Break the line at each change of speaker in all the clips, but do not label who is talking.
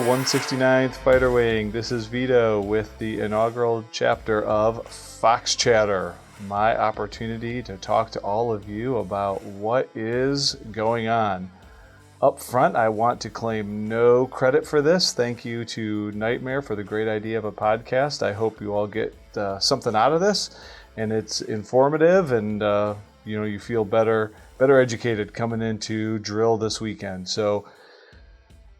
169th Fighter Wing. This is Vito with the inaugural chapter of Fox Chatter, my opportunity to talk to all of you about what is going on. Up front, I want to claim no credit for this. Thank you to Nightmare for the great idea of a podcast. I hope you all get something out of this, and it's informative, and you feel better educated coming into drill this weekend. So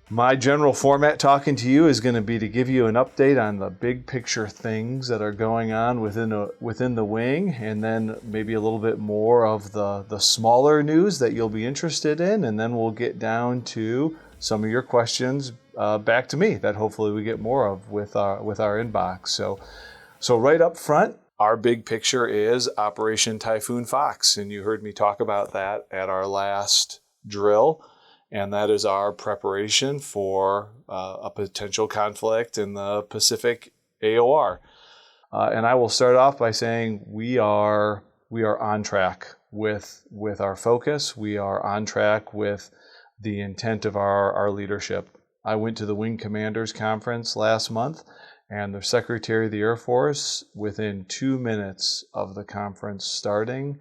my general format talking to you is going to be to give you an update on the big picture things that are going on within the wing, and then maybe a little bit more of the smaller news that you'll be interested in, and then we'll get down to some of your questions back to me that hopefully we get more of with our inbox. So right up front, our big picture is Operation Typhoon Fox, and you heard me talk about that at our last drill. And that is our preparation for a potential conflict in the Pacific AOR. And I will start off by saying we are on track with our focus. We are on track with the intent of our leadership. I went to the Wing Commanders Conference last month, and the Secretary of the Air Force, within 2 minutes of the conference starting,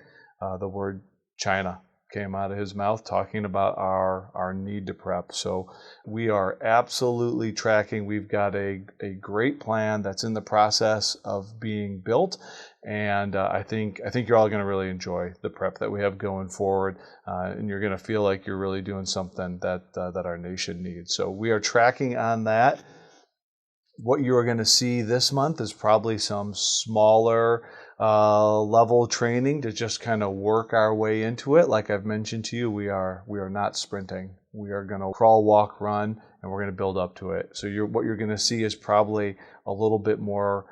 the word China came out of his mouth, talking about our need to prep. So we are absolutely tracking. We've got a great plan that's in the process of being built, and I think you're all going to really enjoy the prep that we have going forward, and you're going to feel like you're really doing something that our nation needs. So we are tracking on that. What you are going to see this month is probably some smaller level training to just kind of work our way into it. Like I've mentioned to you, we are not sprinting. We are going to crawl, walk, run, and we're going to build up to it. So what you're going to see is probably a little bit more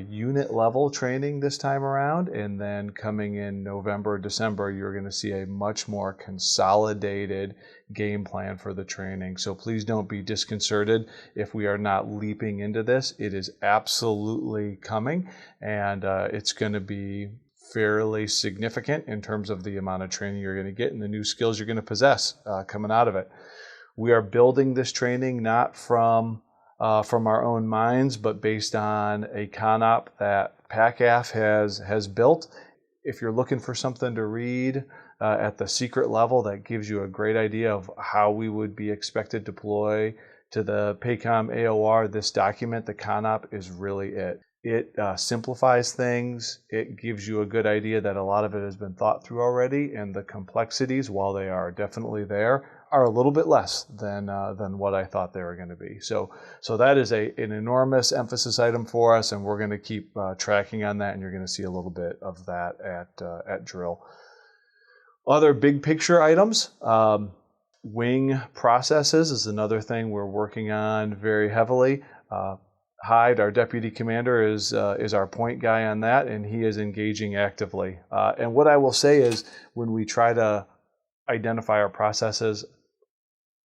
unit level training this time around, and then coming in November, December, you're going to see a much more consolidated game plan for the training. So please don't be disconcerted if we are not leaping into this. It is absolutely coming, and it's going to be fairly significant in terms of the amount of training you're going to get and the new skills you're going to possess coming out of it. We are building this training not from our own minds, but based on a CONOP that PACAF has built. If you're looking for something to read at the secret level that gives you a great idea of how we would be expected to deploy to the PACOM AOR, this document, the CONOP, is really it. It simplifies things. It gives you a good idea that a lot of it has been thought through already, and the complexities, while they are definitely there, are a little bit less than what I thought they were going to be. So that is an enormous emphasis item for us, and we're going to keep tracking on that, and you're going to see a little bit of that at drill. Other big picture items, wing processes is another thing we're working on very heavily. Hyde, our deputy commander, is our point guy on that, and he is engaging actively. And what I will say is, when we try to identify our processes,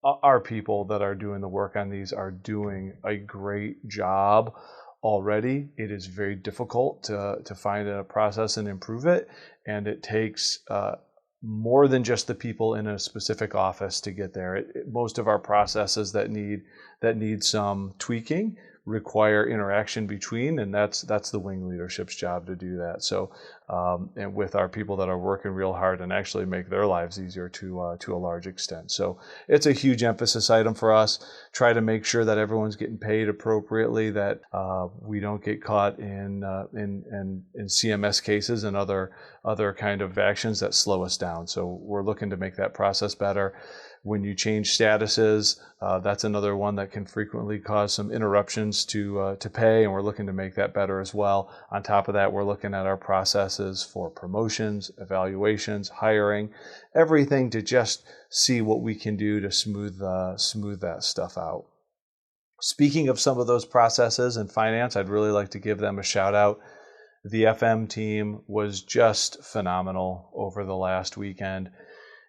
our people that are doing the work on these are doing a great job already. It is very difficult to find a process and improve it, and it takes more than just the people in a specific office to get there. Most of our processes that need some tweaking require interaction between, and that's the wing leadership's job to do that. So, and with our people that are working real hard and actually make their lives easier to a large extent. So it's a huge emphasis item for us. Try to make sure that everyone's getting paid appropriately, that we don't get caught in CMS cases and other kind of actions that slow us down. So we're looking to make that process better. When you change statuses, that's another one that can frequently cause some interruptions to pay, and we're looking to make that better as well. On top of that, we're looking at our processes for promotions, evaluations, hiring, everything to just see what we can do to smooth that stuff out. Speaking of some of those processes in finance, I'd really like to give them a shout out. The FM team was just phenomenal over the last weekend.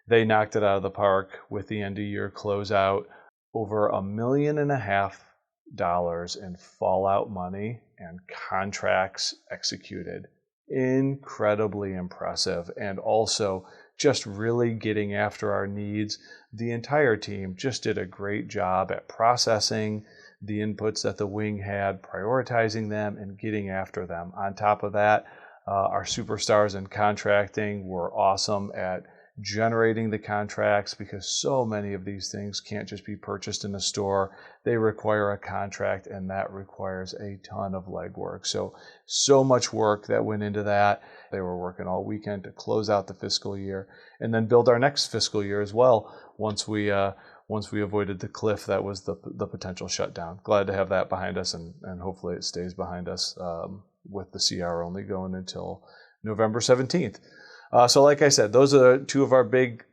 They knocked it out of the park with the end of year closeout. Over $1.5 million in fallout money and contracts executed. Incredibly impressive, and also just really getting after our needs. The entire team just did a great job at processing the inputs that the wing had, prioritizing them and getting after them. On top of that, our superstars in contracting were awesome at generating the contracts, because so many of these things can't just be purchased in a store. They require a contract, and that requires a ton of legwork. So much work that went into that. They were working all weekend to close out the fiscal year and then build our next fiscal year as well once we avoided the cliff that was the potential shutdown. Glad to have that behind us, and hopefully it stays behind us with the CR only going until November 17th. So like I said, those are two of our big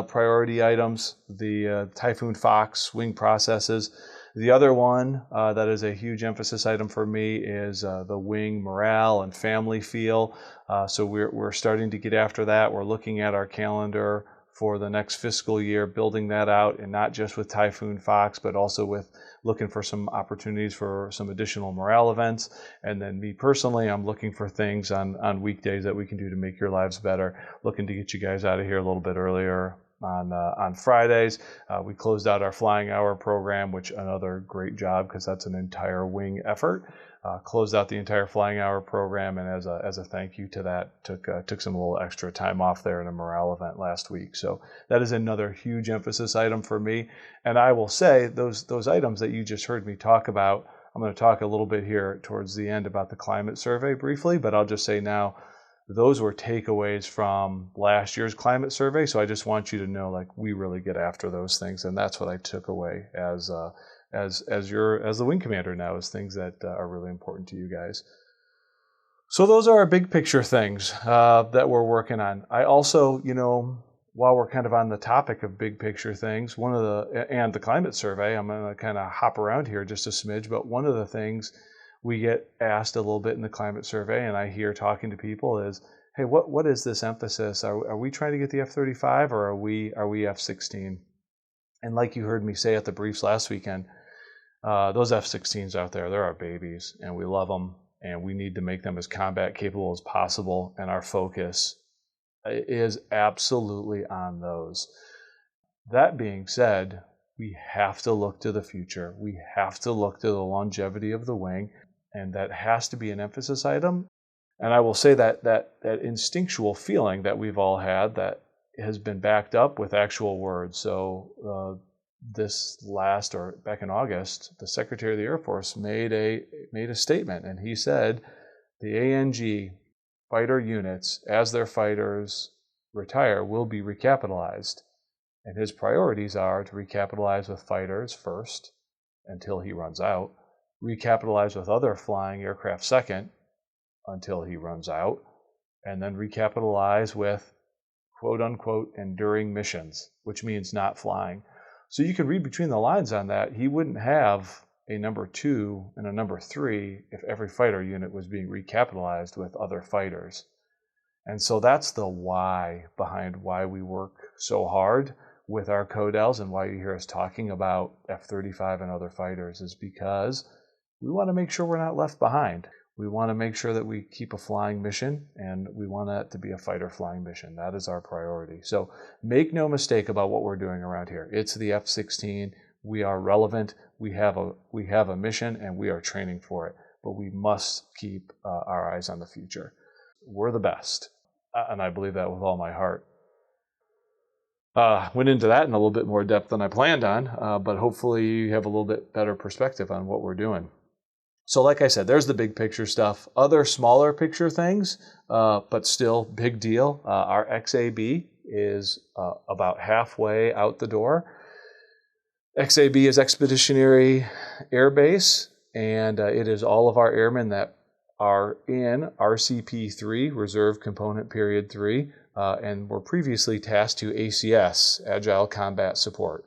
priority items, the Typhoon Fox wing processes. The other one that is a huge emphasis item for me is the wing morale and family feel. So we're starting to get after that. We're looking at our calendar for the next fiscal year, building that out, and not just with Typhoon Fox, but also with looking for some opportunities for some additional morale events. And then me personally, I'm looking for things on weekdays that we can do to make your lives better. Looking to get you guys out of here a little bit earlier on Fridays. We closed out our flying hour program, which another great job, because that's an entire wing effort. Closed out the entire flying hour program, and as a thank you to that, took some little extra time off there in a morale event last week. So that is another huge emphasis item for me. And I will say those items that you just heard me talk about, I'm going to talk a little bit here towards the end about the climate survey briefly, but I'll just say now, those were takeaways from last year's climate survey. So I just want you to know, like, we really get after those things, and that's what I took away as the wing commander now, is things that are really important to you guys. So those are our big picture things that we're working on. I also, while we're kind of on the topic of big picture things, and the climate survey, I'm going to kind of hop around here just a smidge, but one of the things we get asked a little bit in the climate survey, and I hear talking to people, is, hey, what is this emphasis? Are we trying to get the F-35, or are we F-16? And like you heard me say at the briefs last weekend, those F-16s out there, they're our babies, and we love them, and we need to make them as combat capable as possible, and our focus is absolutely on those. That being said, we have to look to the future. We have to look to the longevity of the wing, and that has to be an emphasis item. And I will say that instinctual feeling that we've all had, that has been backed up with actual words. So back in August, the Secretary of the Air Force made a statement, and he said the ANG fighter units, as their fighters retire, will be recapitalized. And his priorities are to recapitalize with fighters first, until he runs out, recapitalize with other flying aircraft second, until he runs out, and then recapitalize with quote-unquote enduring missions, which means not flying. So you can read between the lines on that. He wouldn't have a number 2 and a number 3 if every fighter unit was being recapitalized with other fighters. And so that's the why behind why we work so hard with our CODELs, and why you hear us talking about F-35 and other fighters, is because we want to make sure we're not left behind. We want to make sure that we keep a flying mission, and we want that to be a fighter flying mission. That is our priority. So make no mistake about what we're doing around here. It's the F-16. We are relevant. We have a mission, and we are training for it. But we must keep our eyes on the future. We're the best, and I believe that with all my heart. Went into that in a little bit more depth than I planned on, but hopefully you have a little bit better perspective on what we're doing. So like I said, there's the big picture stuff. Other smaller picture things, but still big deal. Our XAB is about halfway out the door. XAB is Expeditionary Air Base, and it is all of our airmen that are in RCP 3, Reserve Component Period 3, and were previously tasked to ACS, Agile Combat Support.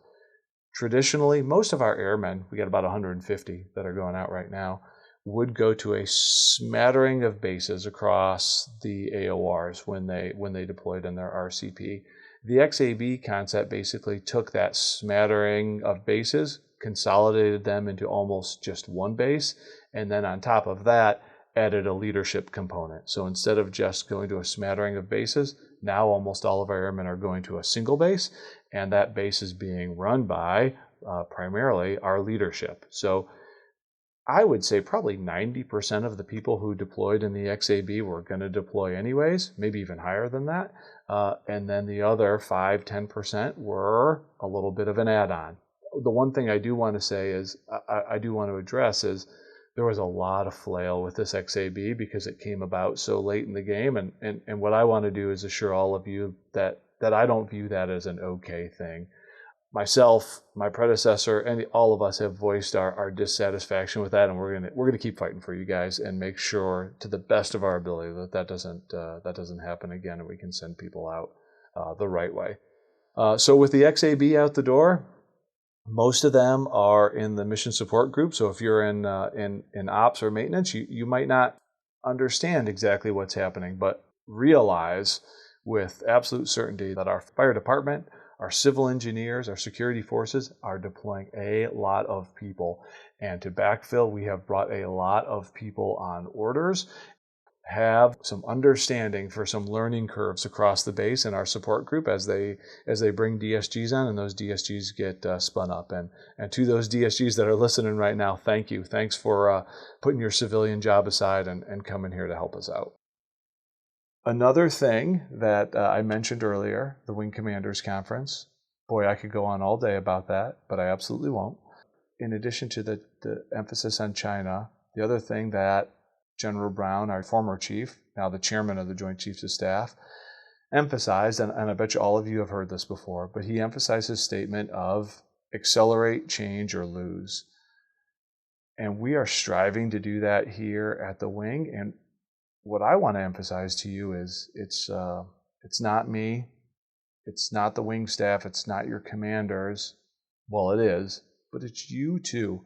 Traditionally, most of our airmen, we got about 150 that are going out right now, would go to a smattering of bases across the AORs when they deployed in their RCP. The XAB concept basically took that smattering of bases, consolidated them into almost just one base, and then on top of that, added a leadership component. So instead of just going to a smattering of bases, now almost all of our airmen are going to a single base, and that base is being run by primarily our leadership. So I would say probably 90% of the people who deployed in the XAB were going to deploy anyways, maybe even higher than that. And then the other 5-10% were a little bit of an add-on. The one thing I do want to say is, I do want to address is there was a lot of flail with this XAB because it came about so late in the game. And what I want to do is assure all of you that I don't view that as an okay thing. Myself, my predecessor, and all of us have voiced our dissatisfaction with that, and we're gonna keep fighting for you guys and make sure, to the best of our ability, that doesn't happen again, and we can send people out the right way. So with the XAB out the door, most of them are in the mission support group. So if you're in ops or maintenance, you might not understand exactly what's happening, but realize with absolute certainty that our fire department, our civil engineers, our security forces are deploying a lot of people. And to backfill, we have brought a lot of people on orders, have some understanding for some learning curves across the base in our support group as they bring DSGs on and those DSGs get spun up. And to those DSGs that are listening right now, thank you. Thanks for putting your civilian job aside and coming here to help us out. Another thing that I mentioned earlier, the Wing Commanders Conference. Boy, I could go on all day about that, but I absolutely won't. In addition to the emphasis on China, the other thing that General Brown, our former chief, now the chairman of the Joint Chiefs of Staff, emphasized, and I bet you all of you have heard this before, but he emphasized his statement of accelerate, change, or lose. And we are striving to do that here at the Wing. And what I want to emphasize to you is it's not me, it's not the Wing staff, it's not your commanders. Well, it is, but it's you too.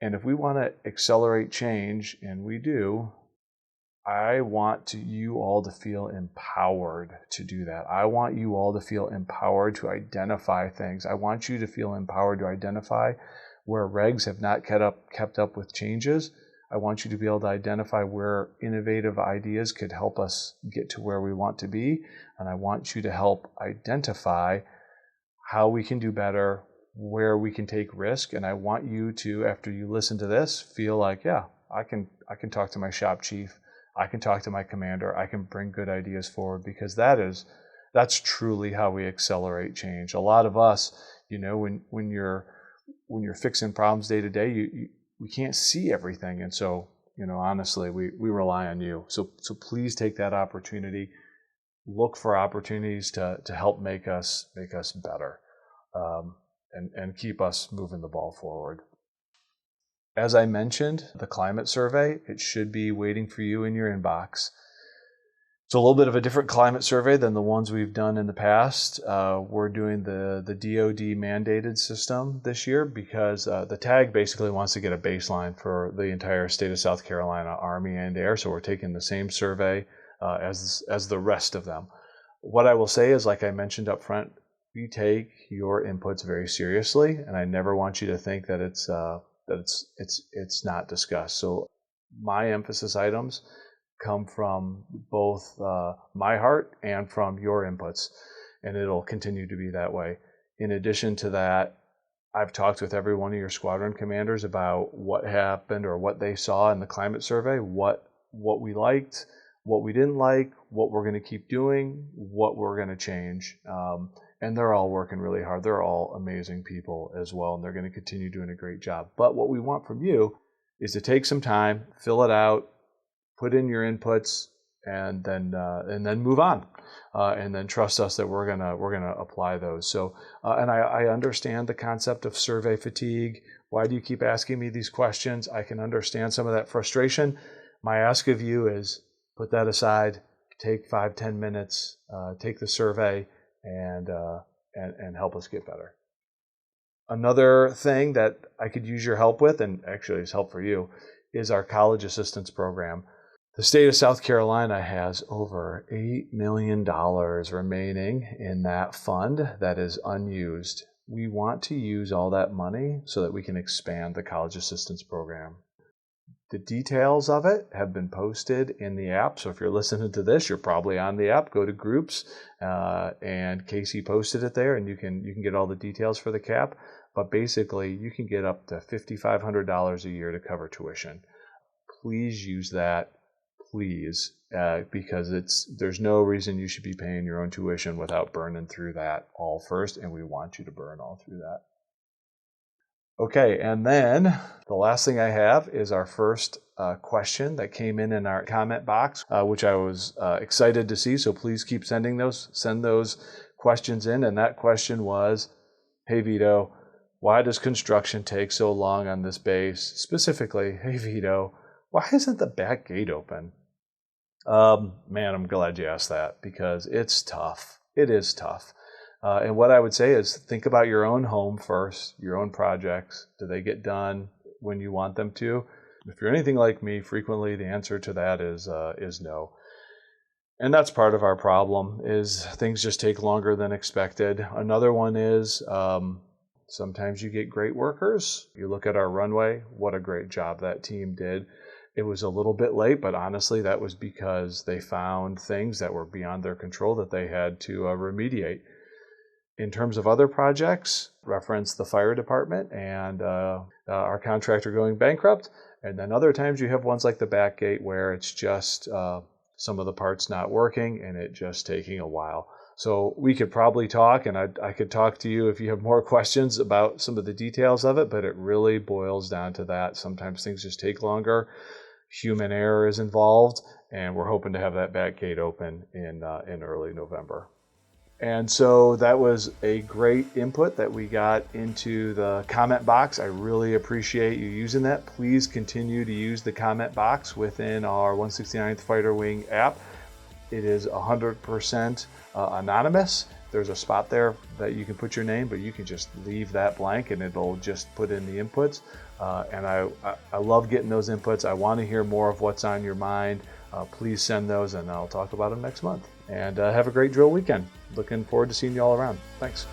And if we want to accelerate change, and we do, I want you all to feel empowered to do that. I want you all to feel empowered to identify things. I want you to feel empowered to identify where regs have not kept up with changes. I want you to be able to identify where innovative ideas could help us get to where we want to be. And I want you to help identify how we can do better, where we can take risk. And I want you to, after you listen to this, feel like, yeah, I can talk to my shop chief. I can talk to my commander. I can bring good ideas forward, because that's truly how we accelerate change. A lot of us, when you're fixing problems day to day, we can't see everything. And so, honestly, we rely on you. So please take that opportunity. Look for opportunities to help make us better, and keep us moving the ball forward. As I mentioned, the climate survey, it should be waiting for you in your inbox. It's a little bit of a different climate survey than the ones we've done in the past. We're doing the DoD mandated system this year because the TAG basically wants to get a baseline for the entire state of South Carolina, Army and Air. So we're taking the same survey as the rest of them. What I will say is, like I mentioned up front, we take your inputs very seriously, and I never want you to think that it's not discussed. So my emphasis items come from both my heart and from your inputs, and it'll continue to be that way. In addition to that, I've talked with every one of your squadron commanders about what happened or what they saw in the climate survey, what we liked, what we didn't like, what we're going to keep doing, what we're going to change. And they're all working really hard. They're all amazing people as well, and they're going to continue doing a great job. But what we want from you is to take some time, fill it out, put in your inputs, and then move on, and then trust us that we're gonna apply those. So, and I understand the concept of survey fatigue. Why do you keep asking me these questions? I can understand some of that frustration. My ask of you is put that aside, take 5-10 minutes, take the survey, and help us get better. Another thing that I could use your help with, and actually is help for you, is our college assistance program. The state of South Carolina has over $8 million remaining in that fund that is unused. We want to use all that money so that we can expand the college assistance program. The details of it have been posted in the app. So if you're listening to this, you're probably on the app. Go to groups, and Casey posted it there, and you can get all the details for the CAP. but basically you can get up to $5,500 a year to cover tuition. Please use that, please, because there's no reason you should be paying your own tuition without burning through that all first, and we want you to burn all through that. Okay, and then the last thing I have is our first question that came in our comment box, which I was excited to see. So please keep send those questions in. And that question was, hey Vito, why does construction take so long on this base? Specifically, hey Vito, why isn't the back gate open? Man, I'm glad you asked that, because it's tough. It is tough. And what I would say is think about your own home first, your own projects. Do they get done when you want them to? If you're anything like me, frequently the answer to that is no. And that's part of our problem, is things just take longer than expected. Another one is sometimes you get great workers. You look at our runway, what a great job that team did. It was a little bit late, but honestly, that was because they found things that were beyond their control that they had to remediate. In terms of other projects, reference the fire department and our contractor going bankrupt. And then other times you have ones like the back gate where it's just some of the parts not working and it just taking a while. So we could probably talk, and I could talk to you if you have more questions about some of the details of it, but it really boils down to that. Sometimes things just take longer. Human error is involved, and we're hoping to have that back gate open in early November. And so that was a great input that we got into the comment box. I really appreciate you using that. Please continue to use the comment box within our 169th Fighter Wing app. It is 100% anonymous. There's a spot there that you can put your name, but you can just leave that blank and it'll just put in the inputs. And I love getting those inputs. I want to hear more of what's on your mind. Please send those and I'll talk about them next month. And have a great drill weekend. Looking forward to seeing you all around. Thanks.